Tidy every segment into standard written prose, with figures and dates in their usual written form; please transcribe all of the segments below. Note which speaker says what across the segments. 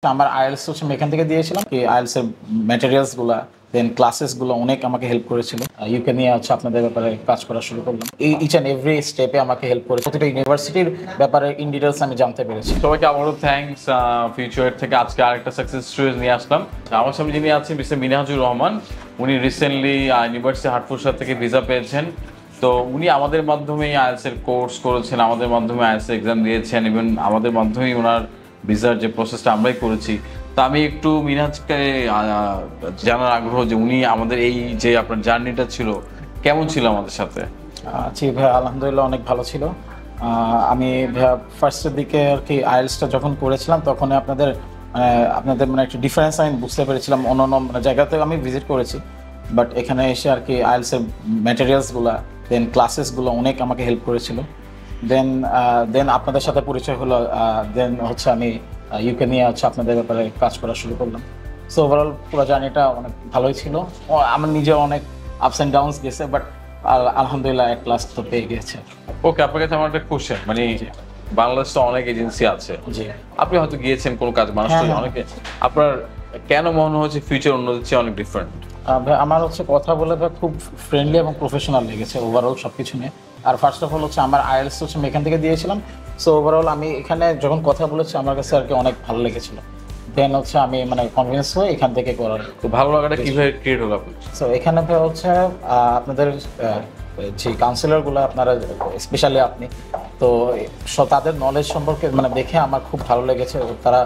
Speaker 1: আমার আইএলটিএস হচ্ছে আমি এখান থেকে দিয়েছিলাম কি আইএলটিএস এর ম্যাটেরিয়ালস গুলা দেন ক্লাসেস গুলো অনেক আমাকে হেল্প করেছিল। ইউকে নিয়ে হচ্ছে আপনাদের ব্যাপারে কাজ করা শুরু করলাম। ইচ অ্যান্ড এভরি স্টেপে আমাকে হেল্প করেছে। প্রতিটা ইউনিভার্সিটির ব্যাপারে ইন ডিটেলস আমি জানতে পেরেছি।
Speaker 2: সবাইকে আবারও থ্যাঙ্কস। ফিউচার থেকে আজকে আরেকটা সাকসেস স্টোরি নিয়ে আসলাম। আমার সামনে যিনি আছেন মিস্টার মিনহাজুর রহমান। উনি রিসেন্টলি ইউনিভার্সিটি হাটফুরসাদ থেকে ভিসা পেয়েছেন। তো উনি আমাদের মাধ্যমেই আইএলটিএস এর কোর্স করেছেন, আমাদের মাধ্যমে আইএলটিএস এক্সাম দিয়েছেন, ইভেন আমাদের মাধ্যমেই ওনার ভিসার যে প্রসেসটা আমরাই করেছি। তো আমি একটু মিনহাজকে জানার আগ্রহ যে উনি আমাদের এই যে আপনার জার্নিটা ছিল কেমন ছিল আমাদের সাথে।
Speaker 1: জি ভাইয়া, আলহামদুলিল্লাহ অনেক ভালো ছিল। আমি ভাইয়া ফার্স্টের দিকে আর কি আইএলটিএসটা যখন করেছিলাম তখন আপনাদের মানে একটা ডিফারেন্স আমি বুঝতে পেরেছিলাম। অন্য মানে জায়গাতে আমি ভিজিট করেছি, বাট এখানে এসে আর কি আইএলটিএস এর ম্যাটেরিয়ালসগুলো দেন ক্লাসেসগুলো অনেক আমাকে হেল্প করেছিল। দেন আপনাদের সাথে পরিচয় হলো। দেন হচ্ছে আমি ইউকে নিয়ে হচ্ছে আপনাদের ব্যাপারে কাজ করা শুরু করলাম। সো ওভারঅল পুরো জার্নিটা অনেক ভালোই ছিল। আমার নিজে অনেক আপস অ্যান্ড ডাউনস গেছে, বাট আলহামদুলিল্লাহ এক ক্লাস তো পেয়ে গিয়েছে।
Speaker 2: ওকে, আপনার কাছে আমার একটা কোশ্চেন, মানে বাংলাদেশে তো অনেক এজেন্সি আছে,
Speaker 1: জি
Speaker 2: আপনি হয়তো গিয়েছেন কোনো কাজ, মানুষ তো অনেকে, আপনার কেন মনে হচ্ছে ফিউচার অন্যদের চেয়ে অনেক ডিফারেন্ট?
Speaker 1: ভাই আমার হচ্ছে কথা বলে ভাই খুব ফ্রেন্ডলি এবং প্রফেশনাল লেগেছে ওভারঅল সব কিছু নিয়ে। আর ফার্স্ট অফ অল হচ্ছে আমার আইএলটিএস হচ্ছে আমি এখান থেকে দিয়েছিলাম। সো ওভারঅল আমি এখানে যখন কথা বলেছি আমার কাছে আর কি অনেক ভালো লেগেছিল। দেন হচ্ছে আমি মানে কনভিন্স হয়ে এখান থেকে করার।
Speaker 2: তো ভালো লাগাটা কিভাবে ক্রিয়েট হলো আপনার?
Speaker 1: সো এখানে ভাই হচ্ছে আপনাদের যে কাউন্সিলরগুলো আপনারা স্পেশালি আপনি তো তাদের নলেজ সম্পর্কে মানে দেখে আমার খুব ভালো লেগেছে। তারা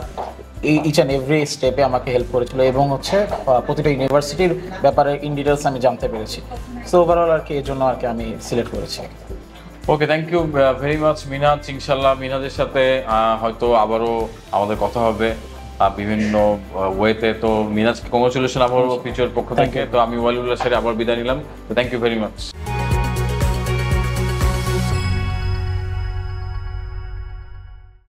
Speaker 1: ইচ অ্যান্ড এভরি স্টেপে আমাকে হেল্প করেছিল এবং হচ্ছে প্রতিটা ইউনিভার্সিটির ব্যাপারে ইন ডিটেলস আমি জানতে পেরেছি। সো ওভারঅল আর কি এর জন্য আর কি আমি সিলেক্ট করেছি।
Speaker 2: Okay, thank you very much Minhaj. ইনশাল্লাহ মিনহাজের সাথে হয়তো আবারও আমাদের কথা হবে বিভিন্ন ওয়েতে। তো মিনহাজকে কংগ্রাচুলেশন আবারও ফিউচার পক্ষ থেকে। তো আমি ওয়ালিউল্লাহ স্যার আবার বিদায় নিলাম। তো থ্যাংক ইউ ভেরি মাচ।